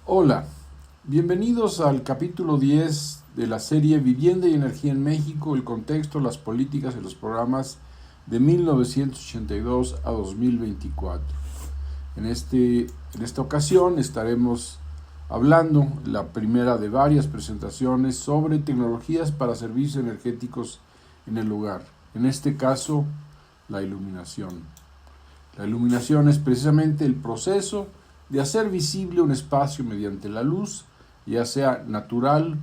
Hola, bienvenidos al capítulo 10 de la serie Vivienda y Energía en México, el contexto, las políticas y los programas de 1982 a 2024. En esta ocasión estaremos hablando la primera de varias presentaciones sobre tecnologías para servicios energéticos en el hogar. En este caso, la iluminación. La iluminación es precisamente el proceso de hacer visible un espacio mediante la luz, ya sea natural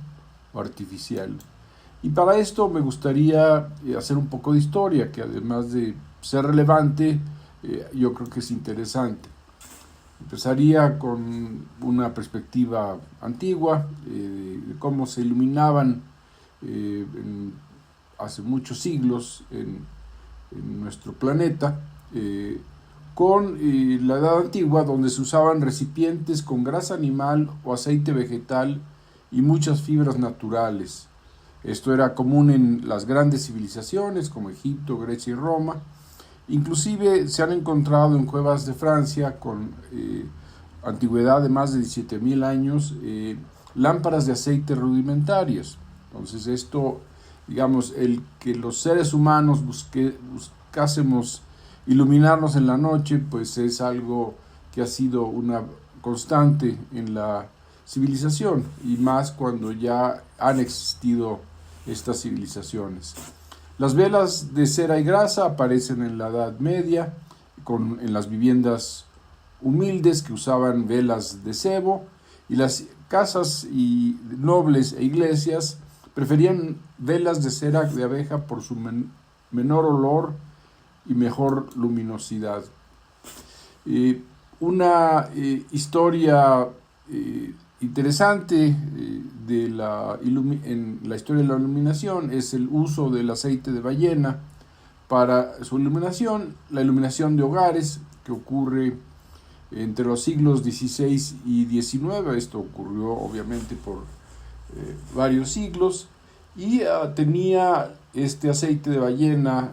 o artificial. Y para esto me gustaría hacer un poco de historia, que además de ser relevante, yo creo que es interesante. Empezaría con una perspectiva antigua, de cómo se iluminaban hace muchos siglos en nuestro planeta, con la edad antigua, donde se usaban recipientes con grasa animal o aceite vegetal y muchas fibras naturales. Esto era común en las grandes civilizaciones como Egipto, Grecia y Roma. Inclusive se han encontrado en cuevas de Francia con antigüedad de más de 17,000 años lámparas de aceite rudimentarias. Entonces esto, digamos, el que los seres humanos buscásemos iluminarnos en la noche, pues es algo que ha sido una constante en la civilización, y más cuando ya han existido estas civilizaciones. Las velas de cera y grasa aparecen en la Edad Media, en las viviendas humildes que usaban velas de cebo, y las casas y nobles e iglesias preferían velas de cera de abeja por su menor olor y mejor luminosidad. Una historia interesante en la historia de la iluminación es el uso del aceite de ballena para su iluminación, la iluminación de hogares, que ocurre entre los siglos XVI y XIX. Esto ocurrió obviamente por varios siglos, y tenía este aceite de ballena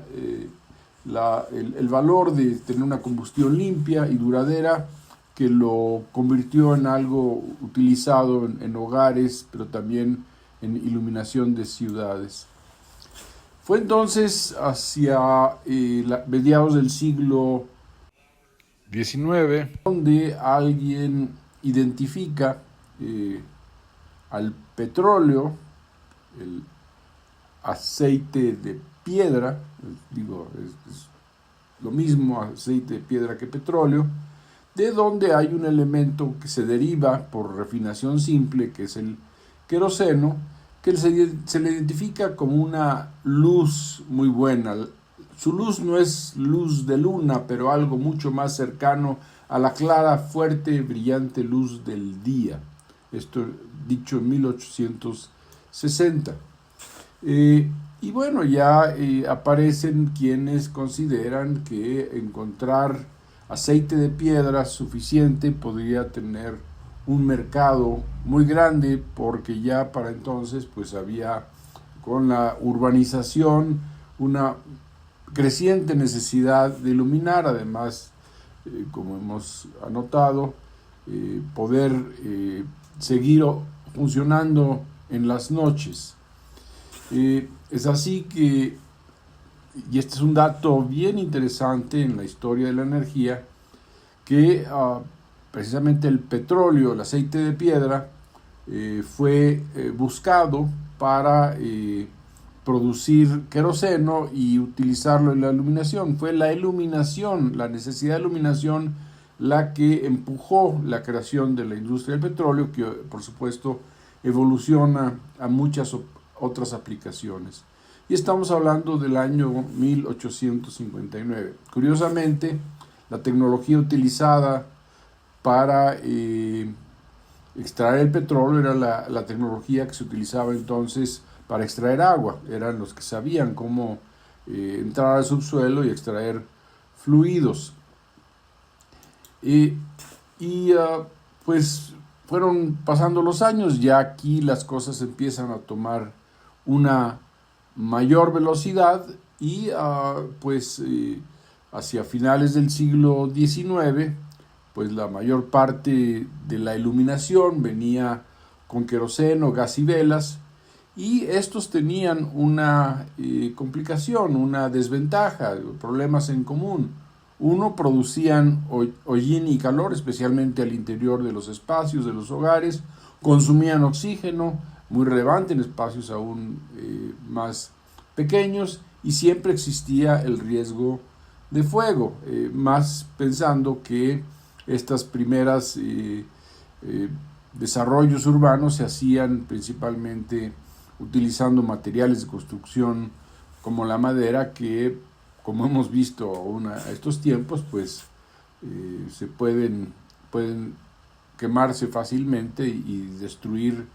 el valor de tener una combustión limpia y duradera, que lo convirtió en algo utilizado en hogares, pero también en iluminación de ciudades. Fue entonces hacia mediados del siglo XIX donde alguien identifica al petróleo, el aceite de piedra, es lo mismo aceite de piedra que petróleo, de donde hay un elemento que se deriva por refinación simple, que es el queroseno, que se le identifica como una luz muy buena. Su luz no es luz de luna, pero algo mucho más cercano a la clara, fuerte, brillante luz del día. Esto dicho en 1860. Y bueno, ya aparecen quienes consideran que encontrar aceite de piedra suficiente podría tener un mercado muy grande, porque ya para entonces pues había, con la urbanización, una creciente necesidad de iluminar. Además, como hemos anotado, poder seguir funcionando en las noches. Es así que, y este es un dato bien interesante en la historia de la energía, que precisamente el petróleo, el aceite de piedra, fue buscado para producir queroseno y utilizarlo en la iluminación. Fue la iluminación, la necesidad de iluminación, la que empujó la creación de la industria del petróleo, que por supuesto evoluciona a muchas otras aplicaciones. Y estamos hablando del año 1859. Curiosamente, la tecnología utilizada para extraer el petróleo era la tecnología que se utilizaba entonces para extraer agua. Eran los que sabían cómo entrar al subsuelo y extraer fluidos. Pues fueron pasando los años, ya aquí las cosas empiezan a tomar una mayor velocidad, y hacia finales del siglo XIX pues la mayor parte de la iluminación venía con queroseno, gas y velas, y estos tenían una complicación, una desventaja, problemas en común. Uno, producían hollín y calor, especialmente al interior de los espacios, de los hogares, consumían oxígeno, muy relevante en espacios aún más pequeños, y siempre existía el riesgo de fuego, más pensando que estas primeras desarrollos urbanos se hacían principalmente utilizando materiales de construcción como la madera, que, como hemos visto aún a estos tiempos, pues se pueden quemarse fácilmente y destruir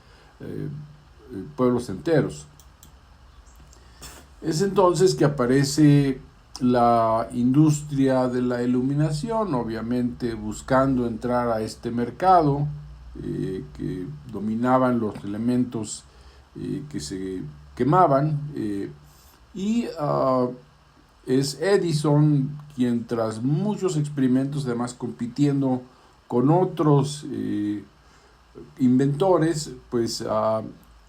pueblos enteros. Es entonces que aparece la industria de la iluminación, obviamente buscando entrar a este mercado que dominaban los elementos que se quemaban, y es Edison quien, tras muchos experimentos, además compitiendo con otros inventores, pues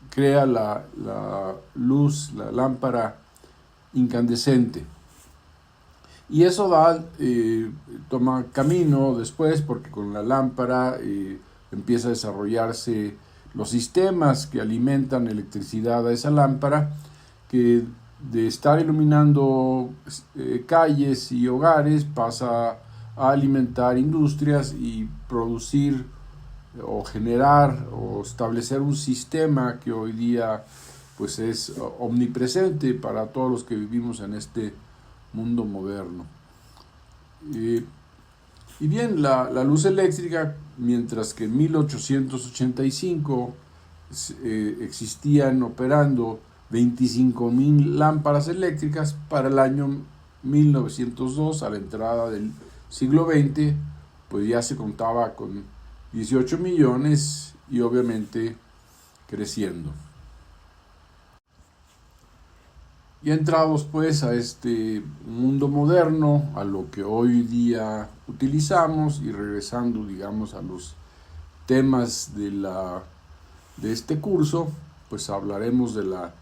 crea la luz, la lámpara incandescente. Y eso toma camino después, porque con la lámpara empieza a desarrollarse los sistemas que alimentan electricidad a esa lámpara, que de estar iluminando calles y hogares pasa a alimentar industrias y producir o generar o establecer un sistema que hoy día pues es omnipresente para todos los que vivimos en este mundo moderno. Y bien, la luz eléctrica, mientras que en 1885 existían operando 25,000 lámparas eléctricas, para el año 1902, a la entrada del siglo XX, pues ya se contaba con 18 millones y obviamente creciendo. Y entrados pues a este mundo moderno, a lo que hoy día utilizamos, y regresando, digamos, a los temas de este curso, pues hablaremos de la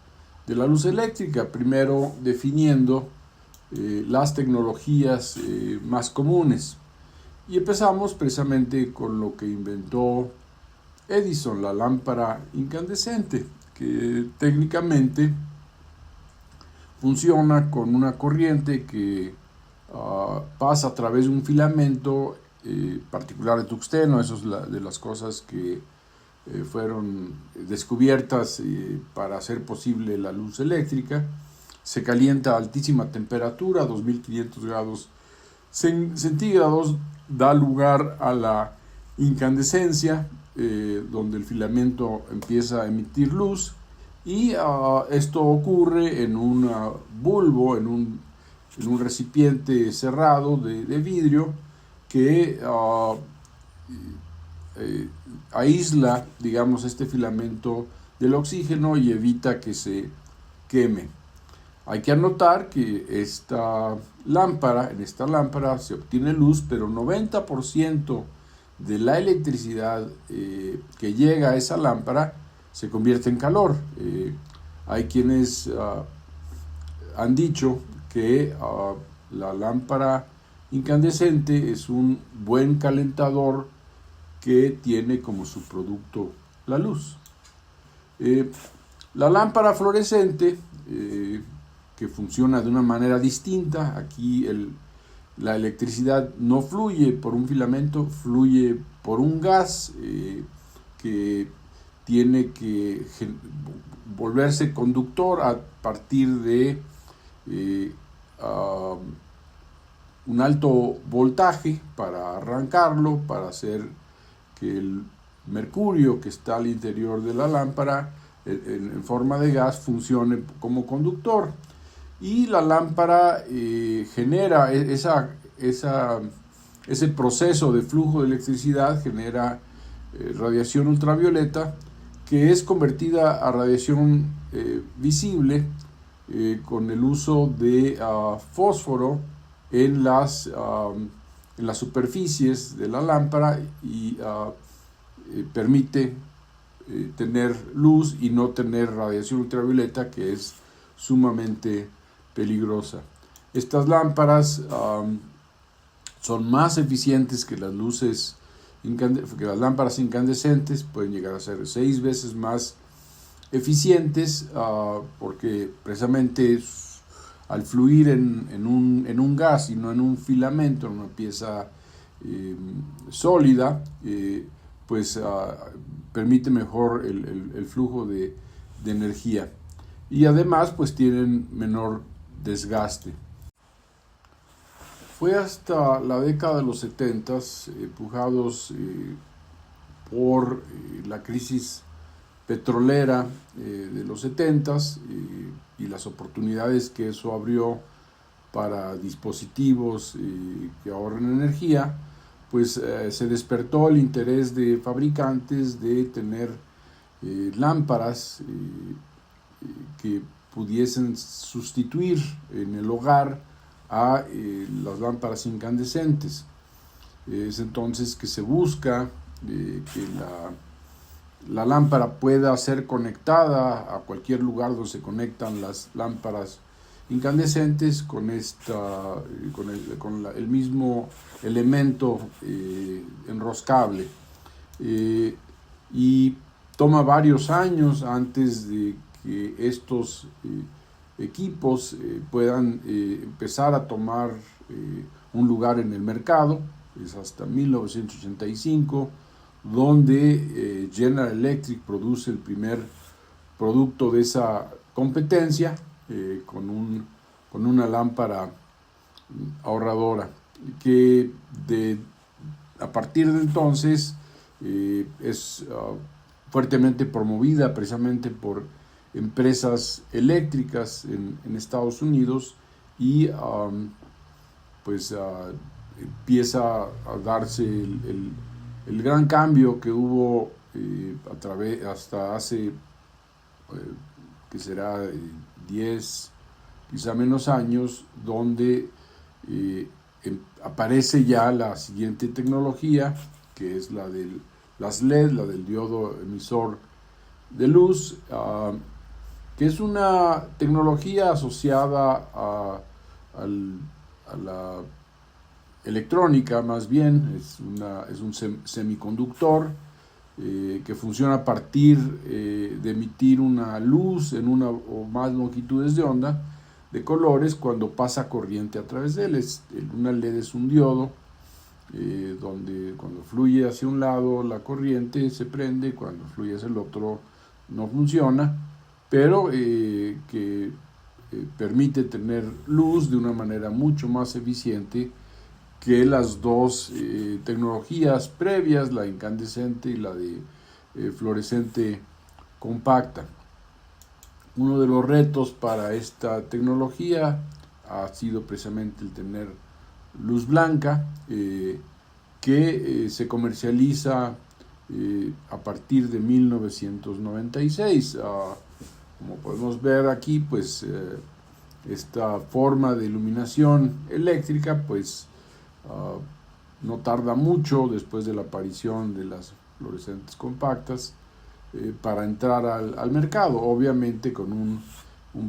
luz eléctrica, primero definiendo las tecnologías más comunes. Y empezamos precisamente con lo que inventó Edison, la lámpara incandescente, que técnicamente funciona con una corriente que pasa a través de un filamento particular de tuxteno. Eso es de las cosas que fueron descubiertas para hacer posible la luz eléctrica. Se calienta a altísima temperatura, 2500 grados centígrados, da lugar a la incandescencia, donde el filamento empieza a emitir luz, y esto ocurre en un bulbo, en un recipiente cerrado de vidrio, que aísla, digamos, este filamento del oxígeno y evita que se queme. Hay que anotar que en esta lámpara se obtiene luz, pero 90% de la electricidad que llega a esa lámpara se convierte en calor. Hay quienes han dicho que la lámpara incandescente es un buen calentador que tiene como su producto la luz. La lámpara fluorescente, que funciona de una manera distinta, aquí la electricidad no fluye por un filamento, fluye por un gas que tiene que volverse conductor a partir de un alto voltaje para arrancarlo, para hacer que el mercurio que está al interior de la lámpara en forma de gas funcione como conductor. Y la lámpara genera ese proceso de flujo de electricidad, genera radiación ultravioleta, que es convertida a radiación visible con el uso de fósforo en las en las superficies de la lámpara y permite tener luz y no tener radiación ultravioleta, que es sumamente peligrosa. Estas lámparas son más eficientes que las lámparas incandescentes, pueden llegar a ser 6 veces más eficientes, porque precisamente al fluir en un gas y no en un filamento, en una pieza sólida, pues permite mejor el flujo de energía, y además pues tienen menor desgaste. Fue hasta la década de los 70, empujados por la crisis petrolera de los 70 y las oportunidades que eso abrió para dispositivos que ahorran energía, pues se despertó el interés de fabricantes de tener lámparas que pudiesen sustituir en el hogar a las lámparas incandescentes. Es entonces que se busca que la lámpara pueda ser conectada a cualquier lugar donde se conectan las lámparas incandescentes con el mismo elemento enroscable, y toma varios años antes de que estos equipos puedan empezar a tomar un lugar en el mercado. Es hasta 1985 donde General Electric produce el primer producto de esa competencia, con una lámpara ahorradora, que a partir de entonces es fuertemente promovida precisamente por empresas eléctricas en Estados Unidos, y pues empieza a darse el gran cambio que hubo hasta hace que será 10, quizá menos años, donde aparece ya la siguiente tecnología, que es la de las LED, la del diodo emisor de luz, que es una tecnología asociada a la electrónica. Más bien es un semiconductor que funciona a partir de emitir una luz en una o más longitudes de onda de colores cuando pasa corriente a través de él. Una LED es un diodo donde cuando fluye hacia un lado la corriente se prende, cuando fluye hacia el otro no funciona, pero que permite tener luz de una manera mucho más eficiente que las dos tecnologías previas, la incandescente y la de fluorescente compacta. Uno de los retos para esta tecnología ha sido precisamente el tener luz blanca, que se comercializa a partir de 1996. Como podemos ver aquí, pues esta forma de iluminación eléctrica pues no tarda mucho después de la aparición de las fluorescentes compactas para entrar al mercado, obviamente con un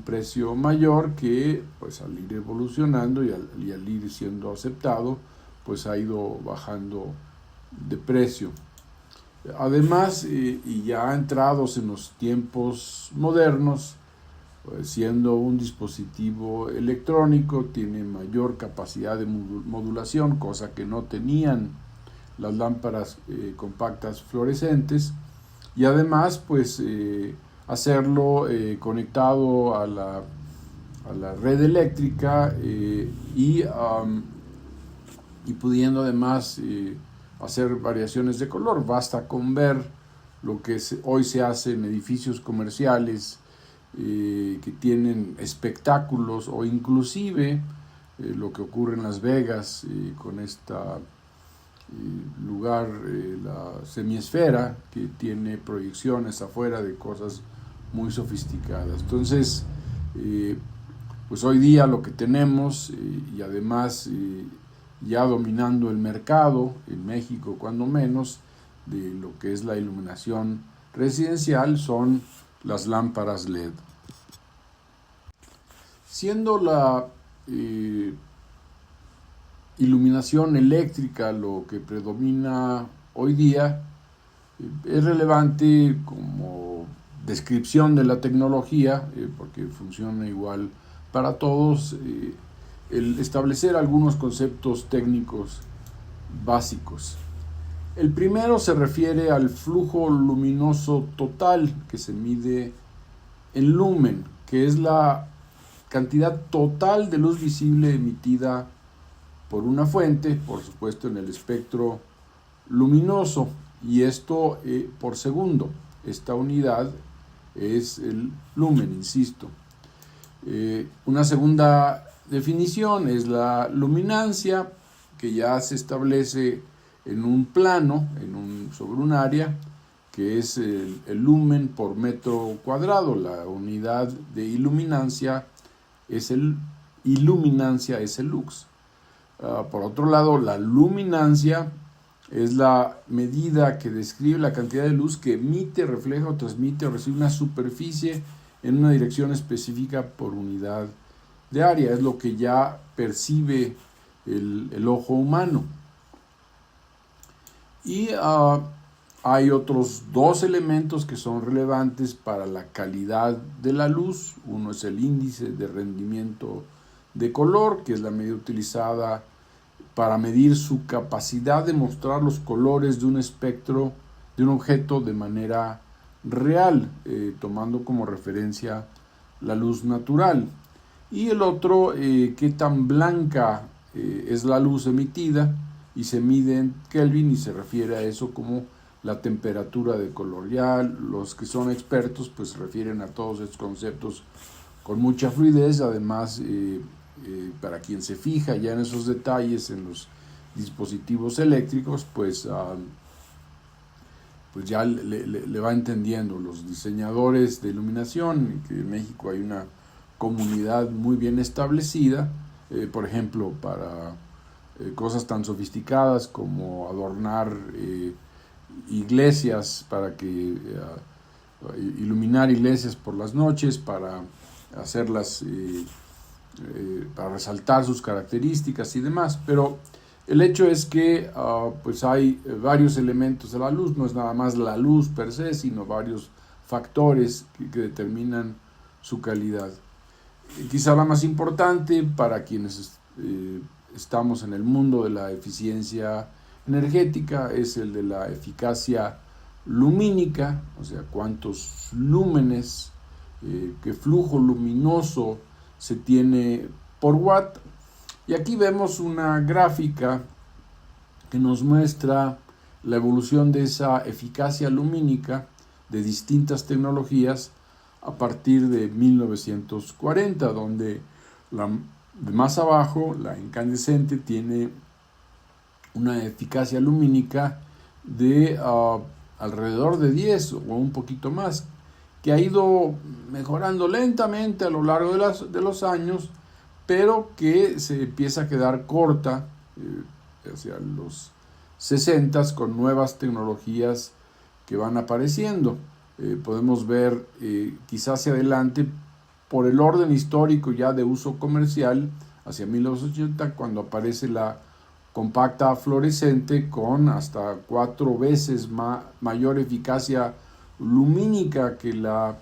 precio mayor que pues al ir evolucionando y al ir siendo aceptado pues ha ido bajando de precio. Además, y ya entrados en los tiempos modernos, pues siendo un dispositivo electrónico, tiene mayor capacidad de modulación, cosa que no tenían las lámparas compactas fluorescentes, y además pues hacerlo conectado a la red eléctrica y pudiendo además hacer variaciones de color. Basta con ver lo que hoy se hace en edificios comerciales que tienen espectáculos, o inclusive lo que ocurre en Las Vegas con esta lugar, la semiesfera, que tiene proyecciones afuera de cosas muy sofisticadas. Entonces pues hoy día lo que tenemos, y además ya dominando el mercado, en México cuando menos, de lo que es la iluminación residencial son las lámparas LED. Siendo la iluminación eléctrica lo que predomina hoy día, es relevante como descripción de la tecnología, porque funciona igual para todos, el establecer algunos conceptos técnicos básicos. El primero se refiere al flujo luminoso total, que se mide en lumen, que es la cantidad total de luz visible emitida por una fuente, por supuesto en el espectro luminoso, y esto por segundo. Esta unidad es el lumen, insisto. Una segunda definición es la luminancia, que ya se establece en un plano, sobre un área, que es el lumen por metro cuadrado. La unidad de iluminancia es el lux. Por otro lado, la luminancia es la medida que describe la cantidad de luz que emite, refleja o transmite o recibe una superficie en una dirección específica por unidad de área. Es lo que ya percibe el ojo humano. Y hay otros dos elementos que son relevantes para la calidad de la luz. Uno es el índice de rendimiento de color, que es la medida utilizada para medir su capacidad de mostrar los colores de un espectro de un objeto de manera real, tomando como referencia la luz natural. Y el otro, qué tan blanca es la luz emitida, y se mide en Kelvin y se refiere a eso como la temperatura de color. Ya los que son expertos pues refieren a todos estos conceptos con mucha fluidez. Además, para quien se fija ya en esos detalles en los dispositivos eléctricos, pues ya le va entendiendo. Los diseñadores de iluminación, que en México hay una comunidad muy bien establecida, por ejemplo, para cosas tan sofisticadas como adornar iglesias, para que iluminar iglesias por las noches, para hacerlas, para resaltar sus características y demás. Pero el hecho es que pues hay varios elementos de la luz. No es nada más la luz per se, sino varios factores que determinan su calidad. Quizá la más importante para quienes estamos en el mundo de la eficiencia energética es el de la eficacia lumínica, o sea, cuántos lúmenes, qué flujo luminoso se tiene por watt. Y aquí vemos una gráfica que nos muestra la evolución de esa eficacia lumínica de distintas tecnologías a partir de 1940, donde de más abajo, la incandescente, tiene una eficacia lumínica de alrededor de 10 o un poquito más, que ha ido mejorando lentamente a lo largo de los años, pero que se empieza a quedar corta hacia los 60 con nuevas tecnologías que van apareciendo. Podemos ver quizás hacia adelante, por el orden histórico ya de uso comercial, hacia 1980, cuando aparece la compacta fluorescente con hasta 4 veces mayor eficacia lumínica que la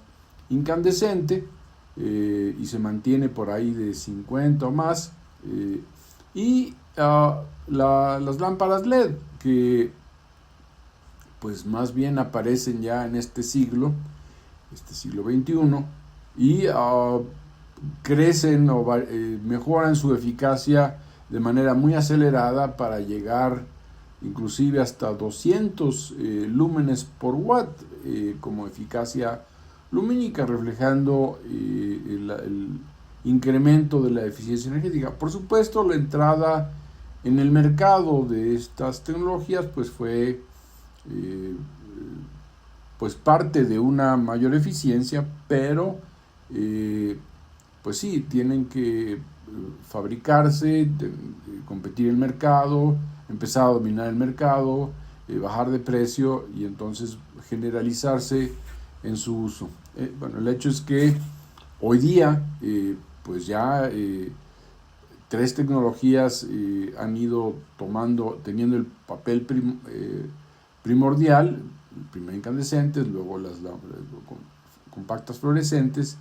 incandescente, y se mantiene por ahí de 50 o más, y las lámparas LED, que pues más bien aparecen ya en este siglo XXI, y crecen o mejoran su eficacia de manera muy acelerada para llegar inclusive hasta 200 lúmenes por watt como eficacia lumínica, reflejando el incremento de la eficiencia energética. Por supuesto, la entrada en el mercado de estas tecnologías pues fue pues parte de una mayor eficiencia, pero pues sí, tienen que fabricarse, competir en el mercado, empezar a dominar el mercado, bajar de precio y entonces generalizarse en su uso. Bueno, el hecho es que hoy día, pues ya tres tecnologías han ido teniendo el papel primordial, primero incandescentes, luego las compactas fluorescentes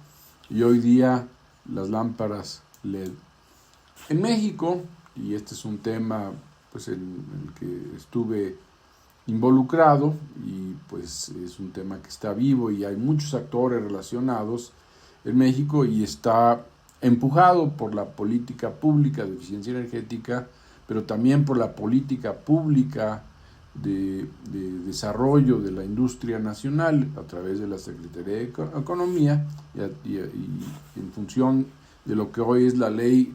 y hoy día las lámparas LED. En México, y este es un tema pues, en el que estuve involucrado y pues es un tema que está vivo y hay muchos actores relacionados en México y está empujado por la política pública de eficiencia energética, pero también por la política pública de desarrollo de la industria nacional a través de la Secretaría de Economía y en función de lo que hoy es la ley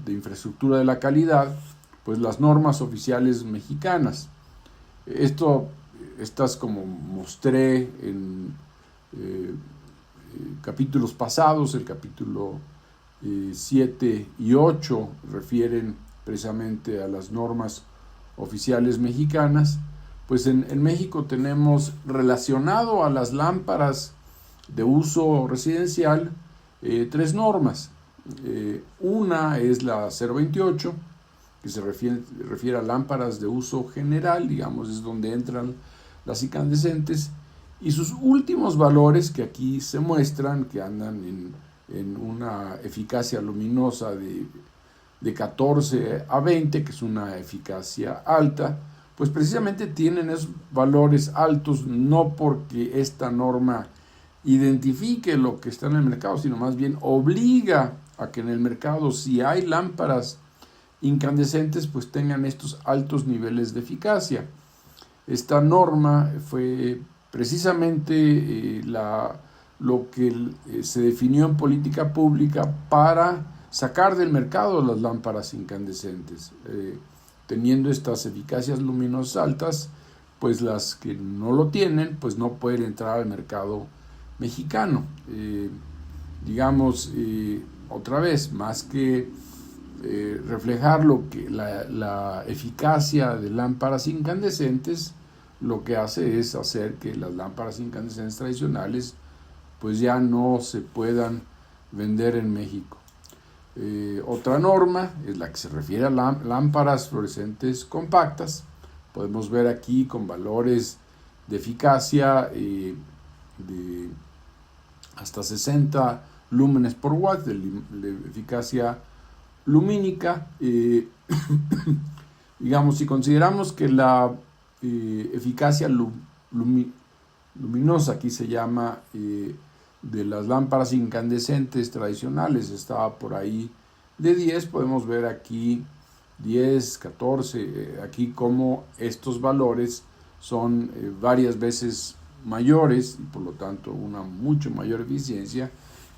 de infraestructura de la calidad, pues las normas oficiales mexicanas. Estas como mostré en capítulos pasados, el capítulo 7 y 8 refieren precisamente a las normas oficiales mexicanas. Pues en México tenemos relacionado a las lámparas de uso residencial tres normas. Una es la 028, que se refiere a lámparas de uso general, digamos, es donde entran las incandescentes, y sus últimos valores que aquí se muestran, que andan en una eficacia luminosa de 14 a 20, que es una eficacia alta, pues precisamente tienen esos valores altos no porque esta norma identifique lo que está en el mercado, sino más bien obliga a que en el mercado, si hay lámparas incandescentes, pues tengan estos altos niveles de eficacia. Esta norma fue precisamente lo que se definió en política pública para sacar del mercado las lámparas incandescentes. Teniendo estas eficacias luminosas altas, pues las que no lo tienen, pues no pueden entrar al mercado mexicano. Digamos, otra vez, más que reflejar lo que la eficacia de lámparas incandescentes, lo que hace es hacer que las lámparas incandescentes tradicionales pues ya no se puedan vender en México. Otra norma es la que se refiere a lámparas fluorescentes compactas. Podemos ver aquí con valores de eficacia de hasta 60 lúmenes por watt de eficacia lumínica. Digamos, si consideramos que la eficacia luminosa, aquí se llama, de las lámparas incandescentes tradicionales estaba por ahí de 10, podemos ver aquí 10, 14, aquí como estos valores son varias veces mayores y por lo tanto una mucho mayor eficiencia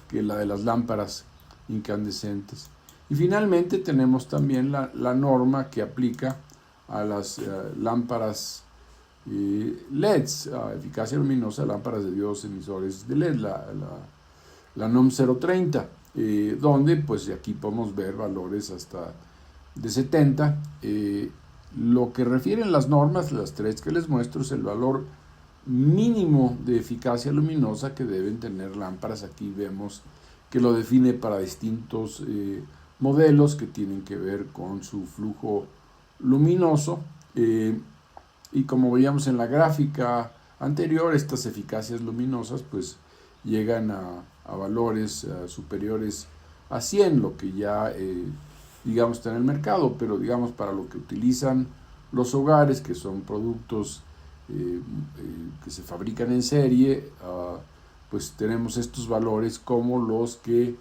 que la de las lámparas incandescentes. Y finalmente tenemos también la norma que aplica a las lámparas LEDs, eficacia luminosa, lámparas de diodos emisores de LED, la NOM 030, donde pues aquí podemos ver valores hasta de 70. Lo que refieren las normas, las tres que les muestro, es el valor mínimo de eficacia luminosa que deben tener lámparas. Aquí vemos que lo define para distintos modelos que tienen que ver con su flujo luminoso. Y como veíamos en la gráfica anterior, estas eficacias luminosas pues llegan a valores superiores a 100, lo que ya digamos está en el mercado, pero digamos para lo que utilizan los hogares, que son productos que se fabrican en serie, pues tenemos estos valores como los que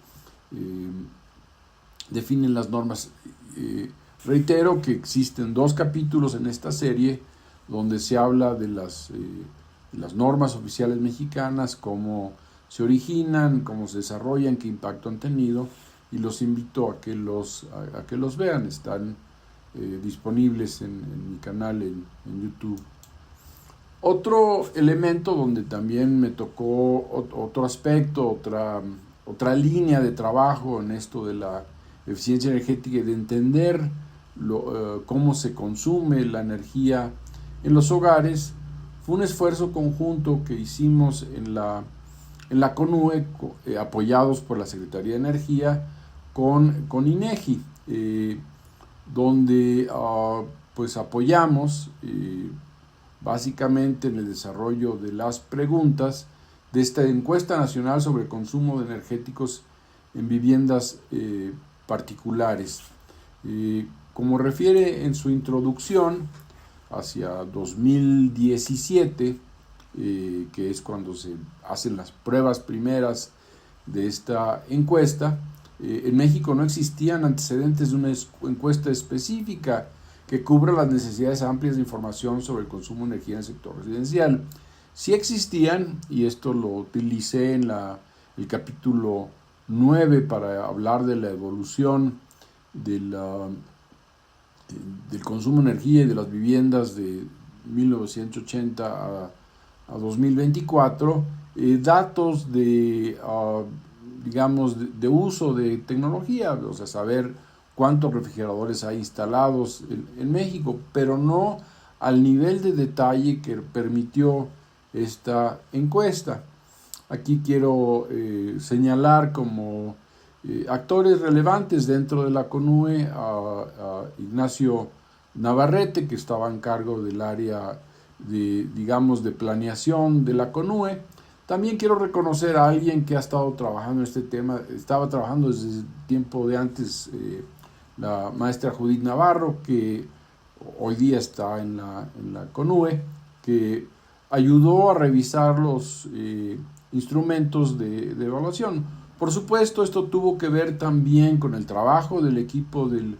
definen las normas. Reitero que existen 2 capítulos en esta serie donde se habla de las normas oficiales mexicanas, cómo se originan, cómo se desarrollan, qué impacto han tenido, y los invito a que los vean. Están disponibles en mi canal en YouTube. Otro elemento donde también me tocó otro aspecto, otra otra línea de trabajo en esto de la eficiencia energética y de entender cómo se consume la energía en los hogares, fue un esfuerzo conjunto que hicimos en la CONUE, apoyados por la Secretaría de Energía, con INEGI, donde pues apoyamos básicamente en el desarrollo de las preguntas de esta encuesta nacional sobre consumo de energéticos en viviendas particulares. Como refiere en su introducción, hacia 2017, que es cuando se hacen las pruebas primeras de esta encuesta, en México no existían antecedentes de una encuesta específica que cubra las necesidades amplias de información sobre el consumo de energía en el sector residencial. Sí existían, y esto lo utilicé en el capítulo 9 para hablar de la evolución del consumo de energía y de las viviendas de 1980 a 2024, datos de, digamos, de uso de tecnología, o sea, saber cuántos refrigeradores hay instalados en México, pero no al nivel de detalle que permitió esta encuesta. Aquí quiero señalar como actores relevantes dentro de la CONUE a Ignacio Navarrete, que estaba en cargo del área de, digamos, de planeación de la CONUE. También quiero reconocer a alguien que ha estado trabajando en este tema, estaba trabajando desde el tiempo de antes, la maestra Judith Navarro, que hoy día está en la CONUE, que ayudó a revisar los instrumentos de evaluación. Por supuesto, esto tuvo que ver también con el trabajo del equipo del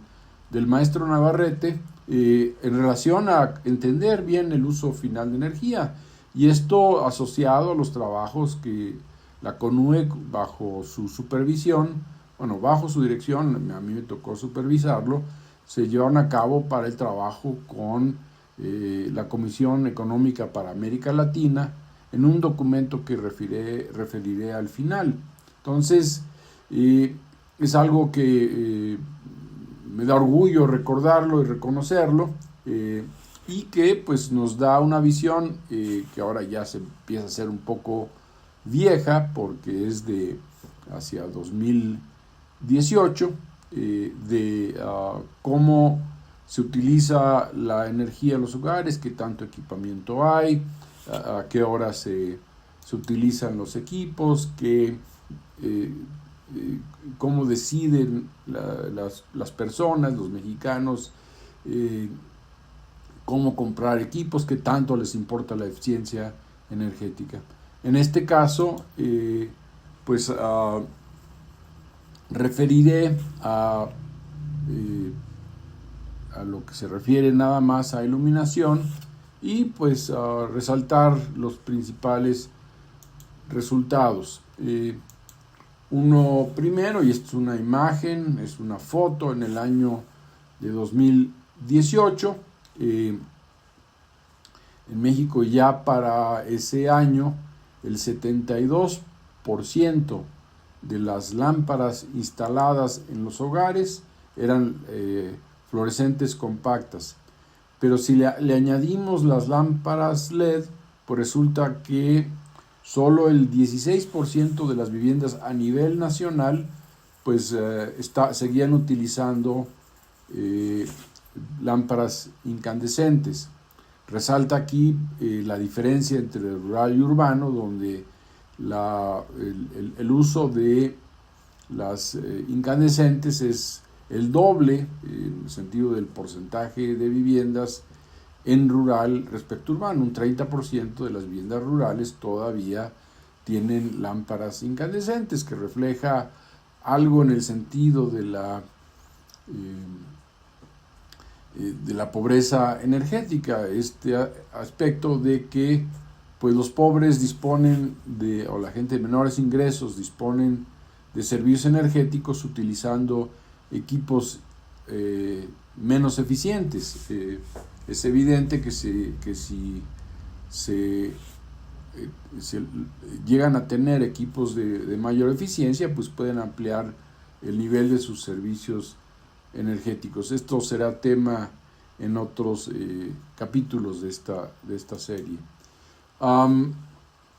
maestro Navarrete en relación a entender bien el uso final de energía, y esto asociado a los trabajos que la CONUE, bajo su supervisión, bueno, bajo su dirección, a mí me tocó supervisarlo, se llevaron a cabo para el trabajo con la Comisión Económica para América Latina, en un documento que referiré al final. Entonces, es algo que me da orgullo recordarlo y reconocerlo, y que pues nos da una visión que ahora ya se empieza a ser un poco vieja, porque es de hacia 2018, de cómo se utiliza la energía en los hogares, qué tanto equipamiento hay, a qué hora se utilizan los equipos, cómo deciden las personas, los mexicanos, cómo comprar equipos, qué tanto les importa la eficiencia energética. En este caso, pues referiré a lo que se refiere nada más a iluminación, y pues resaltar los principales resultados. Uno primero, y esto es una imagen, es una foto en el año de 2018. En México ya para ese año el 72% de las lámparas instaladas en los hogares eran fluorescentes compactas. Pero si le añadimos las lámparas LED, pues resulta que solo el 16% de las viviendas a nivel nacional pues seguían utilizando lámparas incandescentes. Resalta aquí la diferencia entre rural y urbano, donde el uso de las incandescentes es el doble en el sentido del porcentaje de viviendas en rural respecto a urbano. Un 30% de las viviendas rurales todavía tienen lámparas incandescentes, que refleja algo en el sentido de la pobreza energética, este aspecto de que pues los pobres disponen o la gente de menores ingresos disponen de servicios energéticos utilizando equipos menos eficientes. Es evidente que si se si llegan a tener equipos de mayor eficiencia, pues pueden ampliar el nivel de sus servicios energéticos. Esto será tema en otros capítulos de esta serie.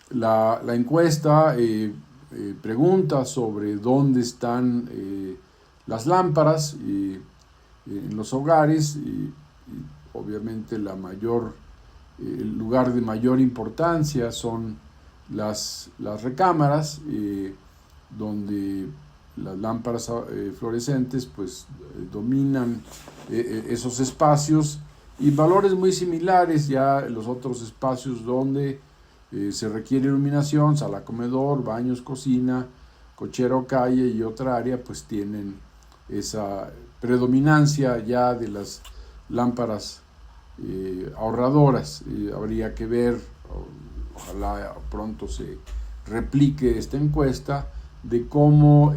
La encuesta pregunta sobre dónde están las lámparas en los hogares, y obviamente el lugar de mayor importancia son las recámaras, donde las lámparas fluorescentes pues dominan esos espacios, y valores muy similares ya en los otros espacios donde se requiere iluminación, sala, comedor, baños, cocina, cochera o calle y otra área, pues tienen esa predominancia ya de las lámparas ahorradoras. Habría que ver, ojalá pronto se replique esta encuesta, de cómo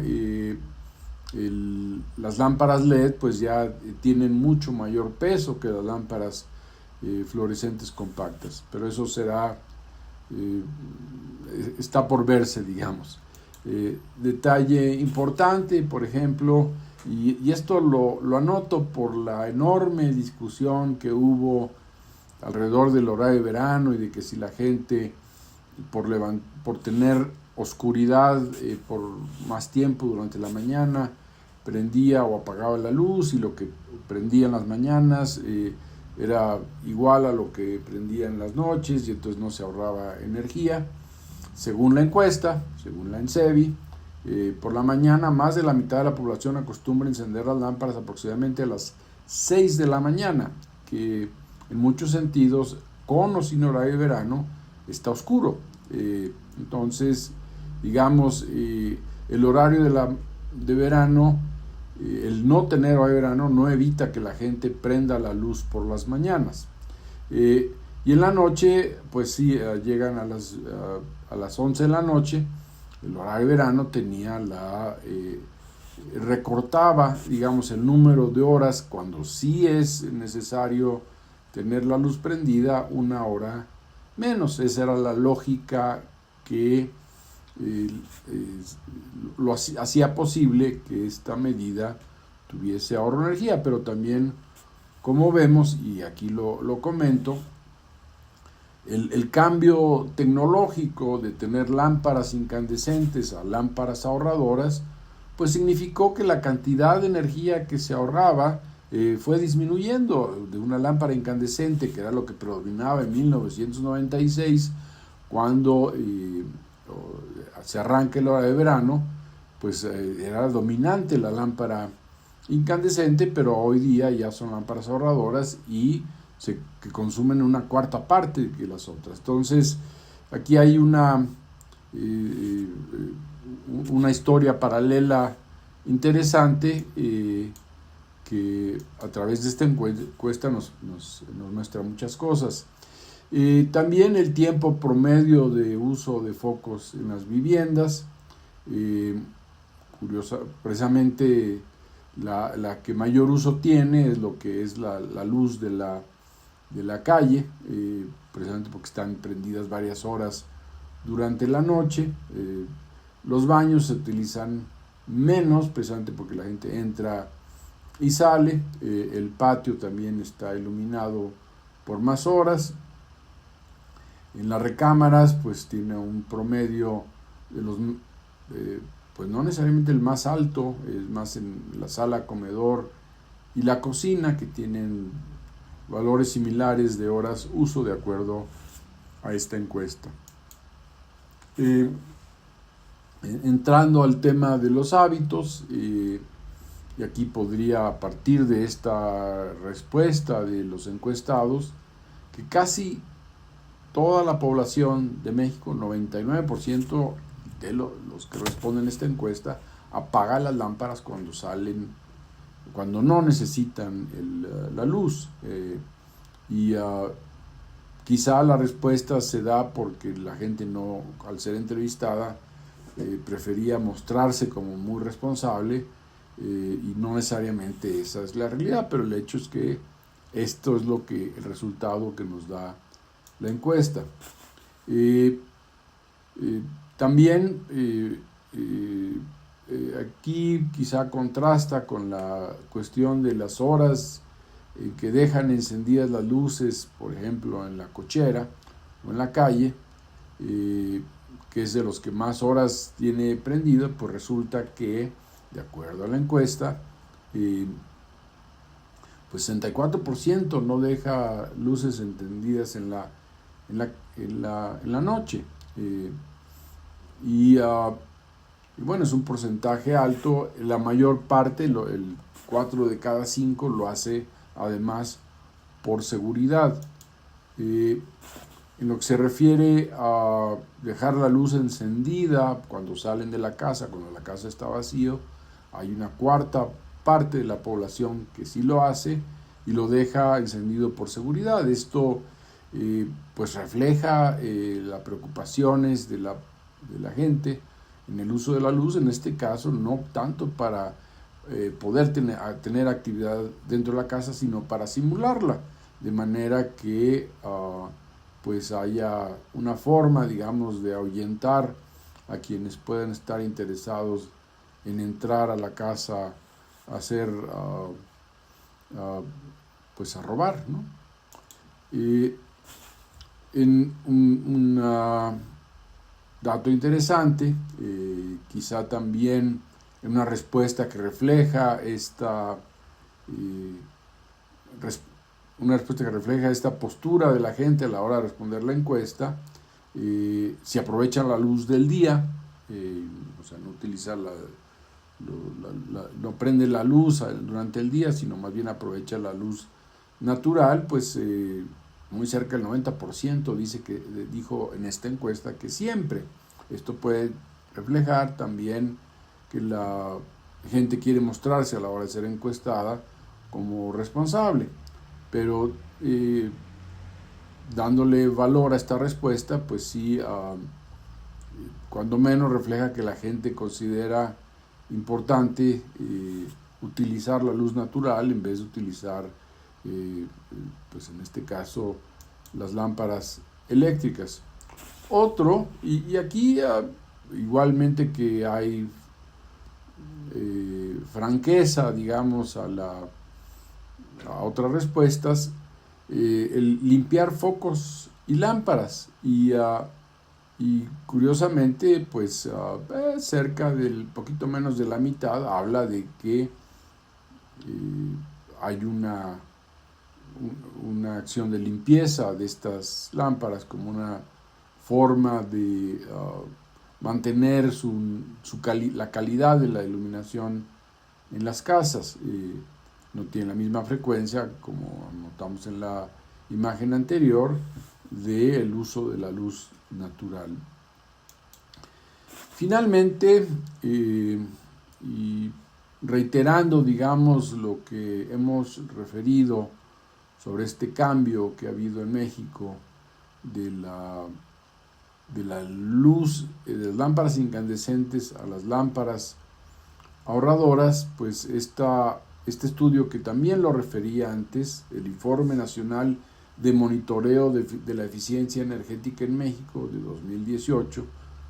las lámparas LED pues ya tienen mucho mayor peso que las lámparas fluorescentes compactas, pero eso está por verse, digamos. Detalle importante, por ejemplo, y esto lo anoto por la enorme discusión que hubo alrededor del horario de verano, y de que si la gente por tener oscuridad por más tiempo durante la mañana prendía o apagaba la luz, y lo que prendía en las mañanas era igual a lo que prendía en las noches, y entonces no se ahorraba energía. Según la encuesta, según la ENCEBI, por la mañana más de la mitad de la población acostumbra encender las lámparas aproximadamente a las 6 de la mañana, que en muchos sentidos, con o sin horario de verano, está oscuro. Entonces, digamos, el horario de verano, el no tener horario de verano no evita que la gente prenda la luz por las mañanas. Y en la noche, pues sí, llegan a las 11 de la noche. El horario de verano recortaba, digamos, el número de horas cuando sí es necesario tener la luz prendida, 1 hora menos. Esa era la lógica que lo hacía posible que esta medida tuviese ahorro de energía, pero también, como vemos, y aquí lo comento, el cambio tecnológico de tener lámparas incandescentes a lámparas ahorradoras, pues significó que la cantidad de energía que se ahorraba fue disminuyendo. De una lámpara incandescente, que era lo que predominaba en 1996, cuando se arranca el horario de verano, pues era dominante la lámpara incandescente, pero hoy día ya son lámparas ahorradoras y que consumen una cuarta parte que las otras. Entonces, aquí hay una historia paralela interesante que a través de esta encuesta nos muestra muchas cosas. También el tiempo promedio de uso de focos en las viviendas, precisamente la que mayor uso tiene es lo que es la luz de la calle, precisamente porque están prendidas varias horas durante la noche. Los baños se utilizan menos, precisamente porque la gente entra y sale. El patio también está iluminado por más horas. En las recámaras pues tiene un promedio de los pues no necesariamente el más alto, es más en la sala, comedor y la cocina, que tienen valores similares de horas uso de acuerdo a esta encuesta. Entrando al tema de los hábitos, y aquí podría, a partir de esta respuesta de los encuestados, que casi toda la población de México, 99% de los que responden a esta encuesta, apaga las lámparas cuando no necesitan la luz. Quizá la respuesta se da porque la gente no, al ser entrevistada, prefería mostrarse como muy responsable, y no necesariamente esa es la realidad, pero el hecho es que esto es el resultado que nos da la encuesta. También aquí quizá contrasta con la cuestión de las horas que dejan encendidas las luces, por ejemplo, en la cochera o en la calle, que es de los que más horas tiene prendido. Pues resulta que, de acuerdo a la encuesta, pues 64% no deja luces encendidas en la noche. Y bueno, es un porcentaje alto. La mayor parte, el 4 de cada 5, lo hace además por seguridad. En lo que se refiere a dejar la luz encendida cuando salen de la casa, cuando la casa está vacía, hay una cuarta parte de la población que sí lo hace y lo deja encendido por seguridad. Esto pues refleja las preocupaciones de la gente en el uso de la luz, en este caso no tanto para poder tener actividad dentro de la casa, sino para simularla, de manera que pues haya una forma, digamos, de ahuyentar a quienes puedan estar interesados en entrar a la casa a hacer, pues a robar, ¿no? En un dato interesante, quizá también en una respuesta que refleja esta postura de la gente a la hora de responder la encuesta, si aprovechan la luz del día, o sea, no utilizar no prende la luz durante el día, sino más bien aprovecha la luz natural, pues muy cerca del 90% dijo en esta encuesta que siempre. Esto puede reflejar también que la gente quiere mostrarse a la hora de ser encuestada como responsable, pero dándole valor a esta respuesta, pues sí, cuando menos refleja que la gente considera importante utilizar la luz natural en vez de utilizar, pues en este caso, las lámparas eléctricas. Otro, y aquí igualmente que hay franqueza, digamos, a otras respuestas, el limpiar focos y lámparas. Y curiosamente, pues cerca del poquito menos de la mitad habla de que hay una acción de limpieza de estas lámparas como una forma de mantener la calidad de la iluminación en las casas. No tiene la misma frecuencia, como notamos en la imagen anterior, del uso de la luz natural. Finalmente, y reiterando, digamos, lo que hemos referido sobre este cambio que ha habido en México de la luz, de las lámparas incandescentes a las lámparas ahorradoras, pues este estudio, que también lo refería antes, el Informe Nacional de Monitoreo de la Eficiencia Energética en México de 2018,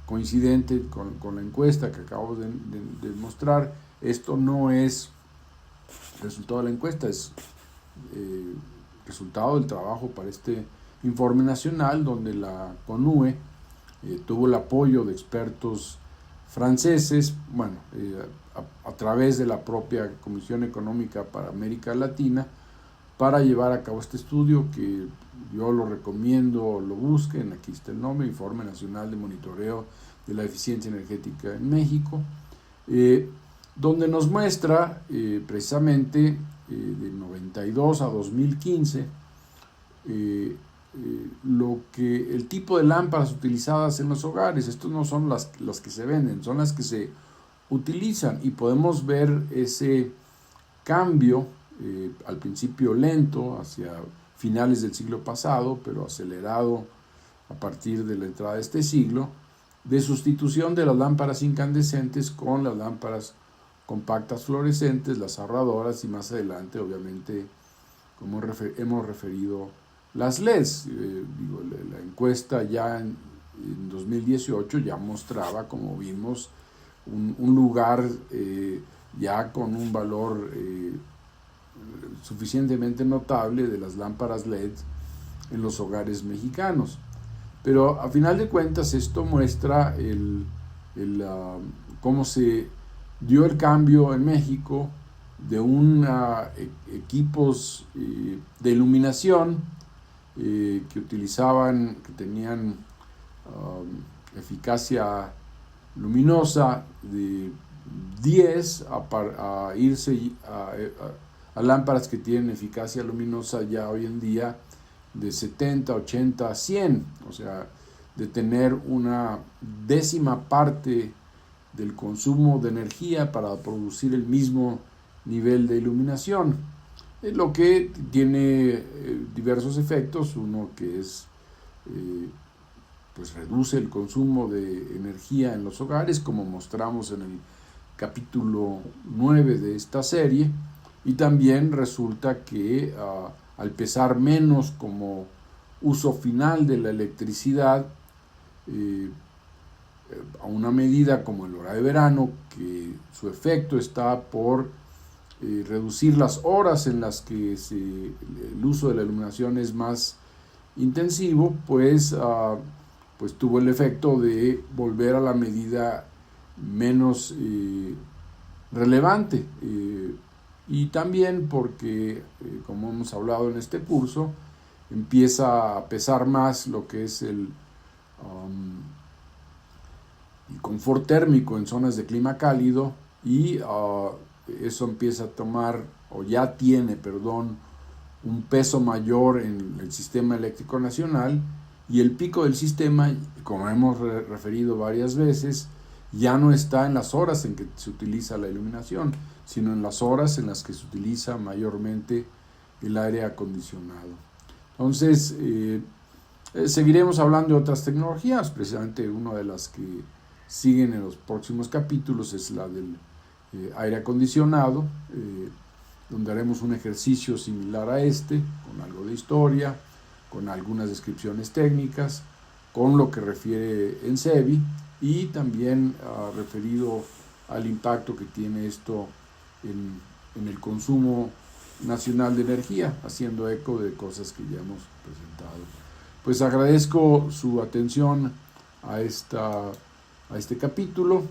coincidente con la encuesta que acabo de mostrar. Esto no es resultado de la encuesta, es resultado del trabajo para este informe nacional, donde la CONUE tuvo el apoyo de expertos franceses, bueno, a través de la propia Comisión Económica para América Latina, para llevar a cabo este estudio, que yo lo recomiendo, lo busquen. Aquí está el nombre: Informe Nacional de Monitoreo de la Eficiencia Energética en México, donde nos muestra precisamente de 92 a 2015 el tipo de lámparas utilizadas en los hogares. Estos no son las que se venden, son las que se utilizan, y podemos ver ese cambio, al principio lento, hacia finales del siglo pasado, pero acelerado a partir de la entrada de este siglo, de sustitución de las lámparas incandescentes con las lámparas compactas fluorescentes, las ahorradoras, y más adelante, obviamente, como hemos referido, las LEDs. La encuesta ya en 2018 ya mostraba, como vimos, un lugar ya con un valor suficientemente notable de las lámparas LED en los hogares mexicanos. Pero a final de cuentas esto muestra cómo se dio el cambio en México de equipos de iluminación que tenían eficacia luminosa de 10 a irse a lámparas que tienen eficacia luminosa ya hoy en día de 70, 80, 100, o sea, de tener una décima parte del consumo de energía para producir el mismo nivel de iluminación, lo que tiene diversos efectos. Uno que es pues reduce el consumo de energía en los hogares, como mostramos en el capítulo 9 de esta serie, y también resulta que al pesar menos como uso final de la electricidad, a una medida como el horario de verano, que su efecto está por reducir las horas en las que el uso de la iluminación es más intensivo, pues tuvo el efecto de volver a la medida menos relevante, y también porque, como hemos hablado en este curso, empieza a pesar más lo que es el confort térmico en zonas de clima cálido, y eso empieza a tomar, o ya tiene, un peso mayor en el sistema eléctrico nacional, y el pico del sistema, como hemos referido varias veces, ya no está en las horas en que se utiliza la iluminación, sino en las horas en las que se utiliza mayormente el aire acondicionado. Entonces, seguiremos hablando de otras tecnologías. Precisamente una de las que siguen en los próximos capítulos es la del aire acondicionado, donde haremos un ejercicio similar a este, con algo de historia, con algunas descripciones técnicas, con lo que refiere ENSEBI, y también referido al impacto que tiene esto en el consumo nacional de energía, haciendo eco de cosas que ya hemos presentado. Pues agradezco su atención a este capítulo.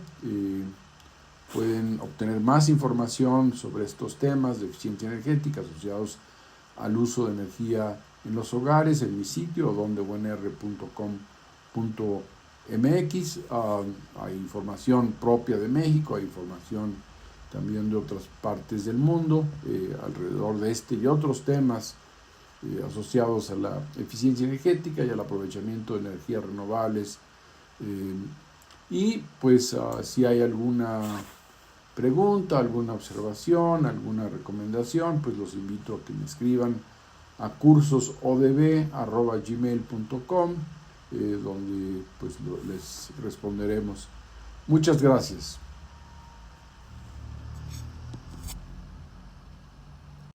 Pueden obtener más información sobre estos temas de eficiencia energética asociados al uso de energía en los hogares en mi sitio dondeunr.com.mx. Hay información propia de México, hay información también de otras partes del mundo alrededor de este y otros temas asociados a la eficiencia energética y al aprovechamiento de energías renovables. Y pues si hay alguna pregunta, alguna observación, alguna recomendación, pues los invito a que me escriban a cursosodb@gmail.com, donde pues les responderemos. Muchas gracias.